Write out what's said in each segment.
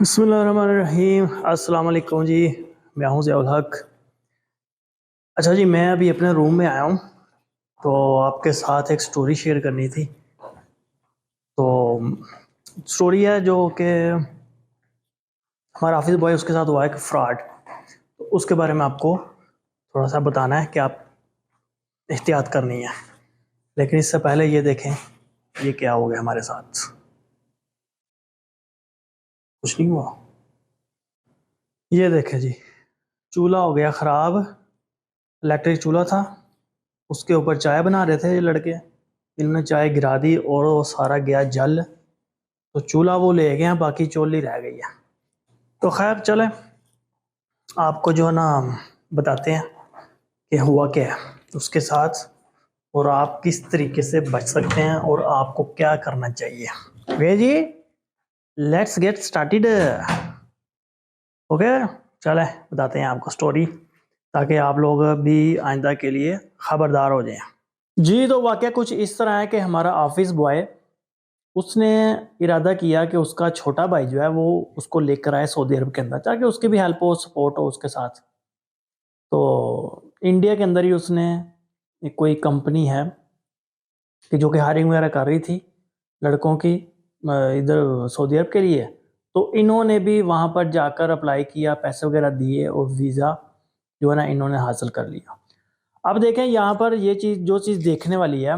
बिस्मिल्लाहिर्रहमानिर्रहीम। अस्सलाम वालेकुम जी। मैं हूँ ज़ियाउल हक। अच्छा जी, मैं अभी अपने रूम में आया हूँ, तो आपके साथ एक स्टोरी शेयर करनी थी। तो स्टोरी है जो कि हमारा ऑफिस बॉय, उसके साथ हुआ है एक फ्रॉड। तो उसके बारे में आपको थोड़ा सा बताना है कि आप एहतियात करनी है। लेकिन इससे पहले ये देखें ये क्या हो गया हमारे साथ। कुछ नहीं हुआ। ये देखें जी, चूल्हा हो गया ख़राब। इलेक्ट्रिक चूल्हा था, उसके ऊपर चाय बना रहे थे ये लड़के। इन्होंने चाय गिरा दी और वो सारा गया जल। तो चूल्हा वो ले गए हैं, बाकी चोली रह गई है। तो खैर चले, आपको जो है ना बताते हैं कि हुआ क्या है उसके साथ, और आप किस तरीके से बच सकते हैं और आपको क्या करना चाहिए। वे जी, लेट्स गेट स्टार्टेड। ओके, चले बताते हैं आपको स्टोरी, ताकि आप लोग भी आइंदा के लिए ख़बरदार हो जाएं। जी, तो वाक़या कुछ इस तरह है कि हमारा ऑफिस बॉय, उसने इरादा किया कि उसका छोटा भाई जो है वो उसको लेकर आए सऊदी अरब के अंदर, ताकि उसकी भी हेल्प हो, सपोर्ट हो उसके साथ। तो इंडिया के अंदर ही उसने एक कोई कंपनी है कि जो कि हायरिंग वगैरह कर रही थी लड़कों की इधर सऊदी अरब के लिए। तो इन्होंने भी वहाँ पर जाकर अप्लाई किया, पैसे वगैरह दिए और वीज़ा जो है ना इन्होंने हासिल कर लिया। अब देखें यहाँ पर ये चीज़, जो चीज़ देखने वाली है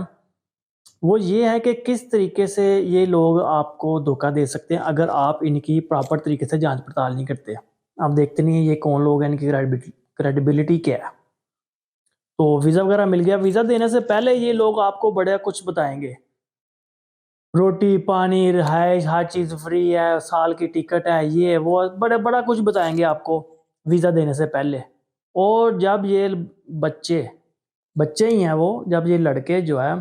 वो ये है कि किस तरीके से ये लोग आपको धोखा दे सकते हैं अगर आप इनकी प्रॉपर तरीके से जांच पड़ताल नहीं करते। आप देखते नहीं है ये कौन लोग हैं, इनकी क्रेडिबिलिटी क्या है। तो वीज़ा वगैरह मिल गया। वीज़ा देने से पहले ये लोग आपको बड़ा कुछ बताएंगे, रोटी पानी रिहाइश हर चीज़ फ्री है, साल की टिकट है, ये वो बड़ा कुछ बताएंगे आपको वीज़ा देने से पहले। और जब ये बच्चे बच्चे ही हैं वो, जब ये लड़के जो है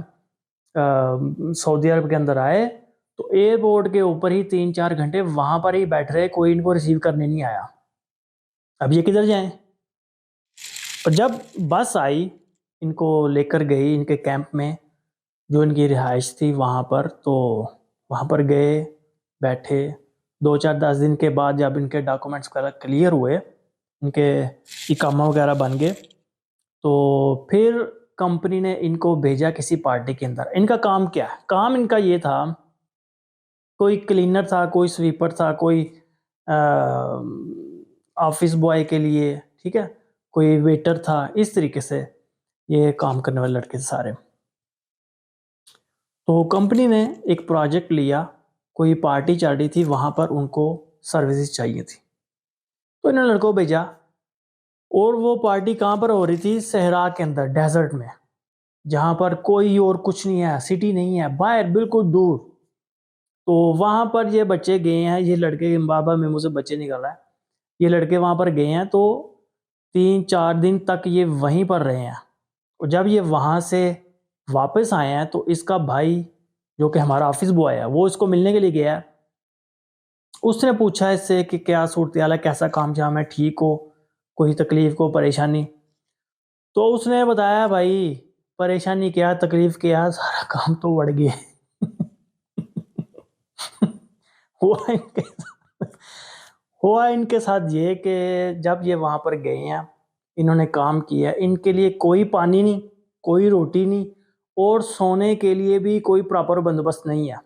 सऊदी अरब के अंदर आए, तो एयरपोर्ट के ऊपर ही 3-4 घंटे वहाँ पर ही बैठ रहे, कोई इनको रिसीव करने नहीं आया। अब ये किधर जाएँ? और जब बस आई, इनको लेकर गई इनके कैंप में, जो इनकी रिहाइश थी वहाँ पर, तो वहाँ पर गए, बैठे। 2-4-10 दिन के बाद जब इनके डॉक्यूमेंट्स वगैरह क्लियर हुए, इनके इकामा वगैरह बन गए, तो फिर कंपनी ने इनको भेजा किसी पार्टी के अंदर। इनका काम क्या है? काम इनका ये था, कोई क्लीनर था, कोई स्वीपर था, कोई ऑफिस बॉय के लिए, ठीक है, कोई वेटर था। इस तरीके से ये काम करने वाले लड़के थे सारे। तो कंपनी ने एक प्रोजेक्ट लिया, कोई पार्टी चल रही थी वहाँ पर, उनको सर्विसेज चाहिए थी, तो इन्होंने लड़कों को भेजा। और वो पार्टी कहाँ पर हो रही थी? सहरा के अंदर, डेजर्ट में, जहाँ पर कोई और कुछ नहीं है, सिटी नहीं है, बाहर बिल्कुल दूर। तो वहाँ पर ये बच्चे गए हैं, ये लड़के, बाबा मेमू से बच्चे निकल रहा है, ये लड़के वहाँ पर गए हैं। तो 3-4 दिन तक ये वहीं पर रहे हैं। और जब ये वहाँ से वापस आए हैं, तो इसका भाई जो कि हमारा ऑफिस बॉय है, वो इसको मिलने के लिए गया है। उसने पूछा इससे कि क्या सूरत हाल है, कैसा काम जाम है, ठीक हो, कोई तकलीफ को परेशानी? तो उसने बताया, भाई परेशानी क्या, तकलीफ क्या, सारा काम तो बढ़ गया। हुआ इनके हुआ इनके साथ ये कि जब ये वहाँ पर गए हैं, इन्होंने काम किया, इनके लिए कोई पानी नहीं, कोई रोटी नहीं, और सोने के लिए भी कोई प्रॉपर बंदोबस्त नहीं है।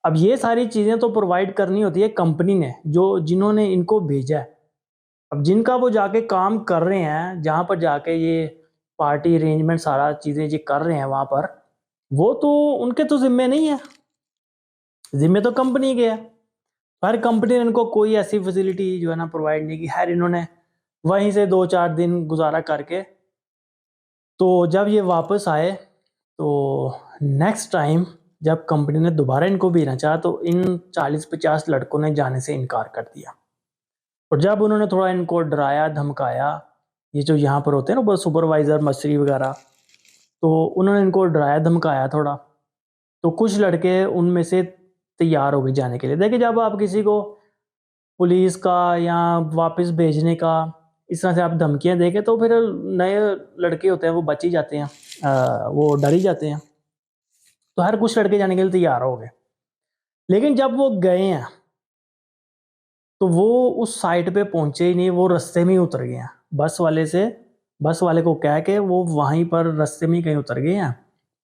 अब ये सारी चीज़ें तो प्रोवाइड करनी होती है कंपनी ने, जो जिन्होंने इनको भेजा है। अब जिनका वो जाके काम कर रहे हैं, जहाँ पर जाके ये पार्टी अरेंजमेंट सारा चीज़ें ये कर रहे हैं वहाँ पर, वो तो उनके तो ज़िम्मे नहीं है, ज़िम्मे तो कंपनी के है। पर कंपनी ने इनको कोई ऐसी फैसिलिटी जो है ना प्रोवाइड नहीं की। खैर इन्होंने वहीं से 2-4 दिन गुजारा करके, तो जब ये वापस आए, तो नेक्स्ट टाइम जब कंपनी ने दोबारा इनको भेजना चाहा, तो इन 40-50 लड़कों ने जाने से इनकार कर दिया। और जब उन्होंने थोड़ा इनको डराया धमकाया, ये जो यहाँ पर होते हैं ना सुपरवाइज़र मस्त्री वगैरह, तो उन्होंने इनको डराया धमकाया थोड़ा, तो कुछ लड़के उनमें से तैयार हो गए जाने के लिए। देखिए, जब आप किसी को पुलिस का या वापस भेजने का इस तरह से आप धमकियाँ देके, तो फिर नए लड़के होते हैं वो बच ही जाते हैं, वो डर ही जाते हैं। तो हर कुछ लड़के जाने के लिए तैयार हो गए। लेकिन जब वो गए हैं, तो वो उस साइट पे पहुंचे ही नहीं, वो रास्ते में ही उतर गए हैं। बस वाले को कह के वो वहीं पर रास्ते में ही कहीं उतर गए हैं,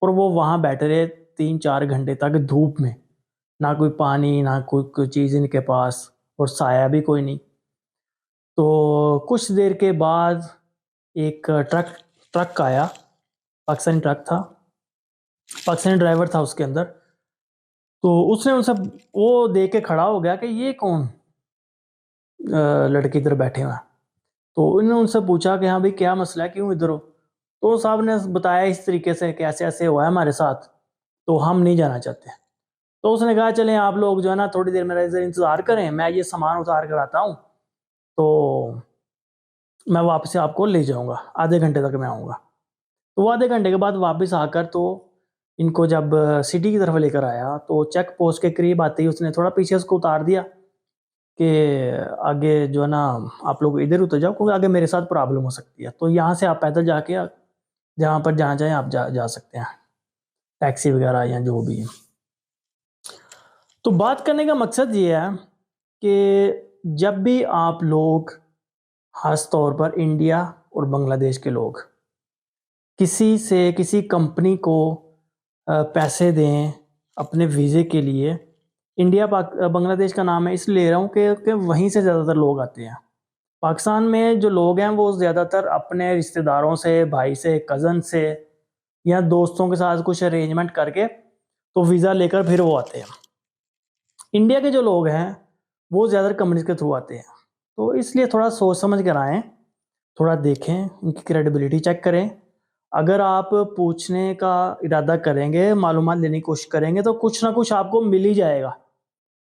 और वो वहाँ बैठे रहे 3-4 घंटे तक धूप में, ना कोई पानी ना कोई चीज़ इनके पास, और साया भी कोई नहीं। तो कुछ देर के बाद एक ट्रक आया, पाकिस्तानी ट्रक था, पाकिस्तानी ड्राइवर था उसके अंदर। तो उसने उनसे वो देख के खड़ा हो गया कि ये कौन लड़के इधर बैठे हुए हैं। तो उन्होंने उनसे पूछा कि हाँ भाई क्या मसला है, क्यों इधर हो। तो साहब ने बताया इस तरीके से कि ऐसे ऐसे हुआ है हमारे साथ, तो हम नहीं जाना चाहते। तो उसने कहा चलें आप लोग जो है ना थोड़ी देर मेरा इधर इंतज़ार करें, मैं ये सामान उतार कर आता हूँ, तो मैं वापस से आपको ले जाऊँगा, आधे घंटे तक मैं आऊँगा। तो वो आधे घंटे के बाद वापस आकर तो इनको जब सिटी की तरफ लेकर आया, तो चेक पोस्ट के करीब आते ही उसने थोड़ा पीछे उसको उतार दिया कि आगे जो है ना आप लोग इधर उतर जाओ, क्योंकि आगे मेरे साथ प्रॉब्लम हो सकती है। तो यहाँ से आप पैदल जाके जहाँ पर जाना चाहें आप जा सकते हैं, टैक्सी वगैरह या जो भी है। तो बात करने का मकसद ये है कि जब भी आप लोग, ख़ास तौर पर इंडिया और बांग्लादेश के लोग, किसी कंपनी को पैसे दें अपने वीज़े के लिए, इंडिया बांग्लादेश का नाम है इसलिए ले रहा हूँ कि वहीं से ज़्यादातर लोग आते हैं। पाकिस्तान में जो लोग हैं वो ज़्यादातर अपने रिश्तेदारों से, भाई से, कज़न से या दोस्तों के साथ कुछ अरेंजमेंट करके तो वीज़ा लेकर फिर वो आते हैं। इंडिया के जो लोग हैं वो ज़्यादातर कंपनीज के थ्रू आते हैं। तो इसलिए थोड़ा सोच समझ कर आएँ, थोड़ा देखें, उनकी क्रेडिबिलिटी चेक करें। अगर आप पूछने का इरादा करेंगे, मालूमात लेने की कोशिश करेंगे, तो कुछ ना कुछ आपको मिल ही जाएगा।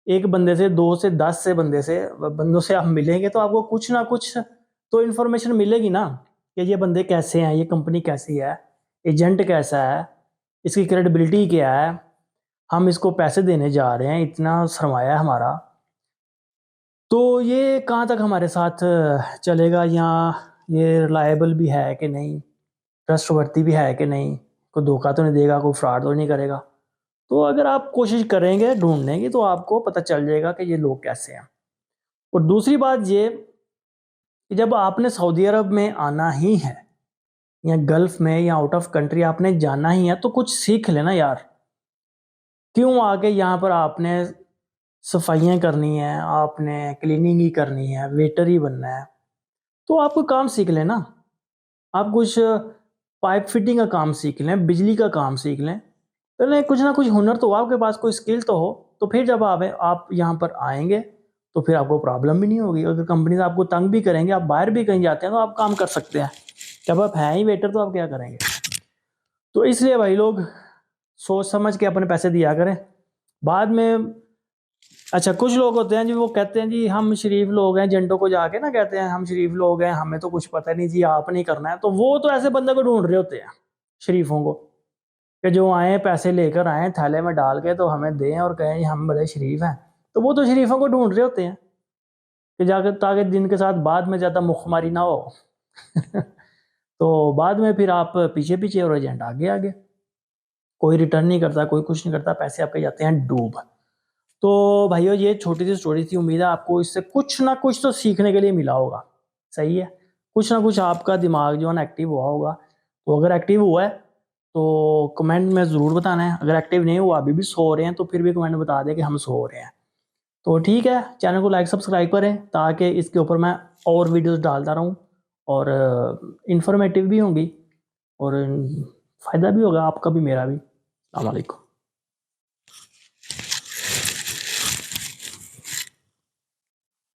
एक बंदे से, 2 से 10 से बंदों से आप मिलेंगे तो आपको कुछ ना कुछ तो इन्फॉर्मेशन मिलेगी ना, कि ये बंदे कैसे हैं, ये कंपनी कैसी है, एजेंट कैसा है, इसकी क्रेडिबिलिटी क्या है, हम इसको पैसे देने जा रहे हैं, इतना सरमाया है हमारा, तो ये कहाँ तक हमारे साथ चलेगा, या ये रिलायबल भी है कि नहीं, ट्रस्टवर्दी भी है कि नहीं, कोई धोखा तो नहीं देगा, कोई फ्रॉड तो नहीं करेगा। तो अगर आप कोशिश करेंगे ढूँढने की तो आपको पता चल जाएगा कि ये लोग कैसे हैं। और दूसरी बात ये कि जब आपने सऊदी अरब में आना ही है, या गल्फ़ में या आउट ऑफ कंट्री आपने जाना ही है, तो कुछ सीख लेना यार। क्यों आके यहाँ पर आपने सफाइयाँ करनी है, आपने क्लीनिंग ही करनी है, वेटर ही बनना है, तो आप कोई काम सीख लें ना। आप कुछ पाइप फिटिंग का काम सीख लें, बिजली का काम सीख लें, पहले कुछ ना कुछ हुनर तो हो, आपके पास कोई स्किल तो हो। तो फिर जब आप यहाँ पर आएँगे तो फिर आपको प्रॉब्लम भी नहीं होगी। अगर कंपनीज़ आपको तंग भी करेंगे, आप बाहर भी कहीं जाते हैं तो आप काम कर सकते हैं। जब आप हैं ही वेटर तो आप क्या करेंगे? तो इसलिए भाई लोग सोच समझ के अपने पैसे दिया करें। बाद में अच्छा कुछ लोग होते हैं जी, वो कहते हैं जी हम शरीफ लोग हैं, एजेंटों को जाके ना कहते हैं हम शरीफ लोग हैं, हमें तो कुछ पता नहीं जी, आप नहीं करना है। तो वो तो ऐसे बंदे को ढूंढ रहे होते हैं, शरीफों को, कि जो आए पैसे लेकर आए थैले में डाल के तो हमें दें और कहें जी हम बड़े शरीफ हैं। तो वो तो शरीफों को ढूंढ रहे होते हैं कि जाकर, ताकि दिन के साथ बाद में ज़्यादा मुखमारी ना हो तो बाद में फिर आप पीछे पीछे और एजेंट आगे आगे, कोई रिटर्न नहीं करता, कोई कुछ नहीं करता, पैसे आपके जाते हैं डूब। तो भाइयों ये छोटी सी स्टोरी थी, उम्मीद है आपको इससे कुछ ना कुछ तो सीखने के लिए मिला होगा। सही है, कुछ ना कुछ आपका दिमाग जो है ना एक्टिव हुआ होगा। तो अगर एक्टिव हुआ है तो कमेंट में ज़रूर बताना है, अगर एक्टिव नहीं हुआ, अभी भी सो रहे हैं, तो फिर भी कमेंट में बता दें कि हम सो रहे हैं। तो ठीक है, चैनल को लाइक सब्सक्राइब करें ताकि इसके ऊपर मैं और वीडियोस डालता रहूं, और इन्फॉर्मेटिव भी होंगी और फ़ायदा भी होगा आपका भी मेरा भी। अस्सलाम वालेकुम।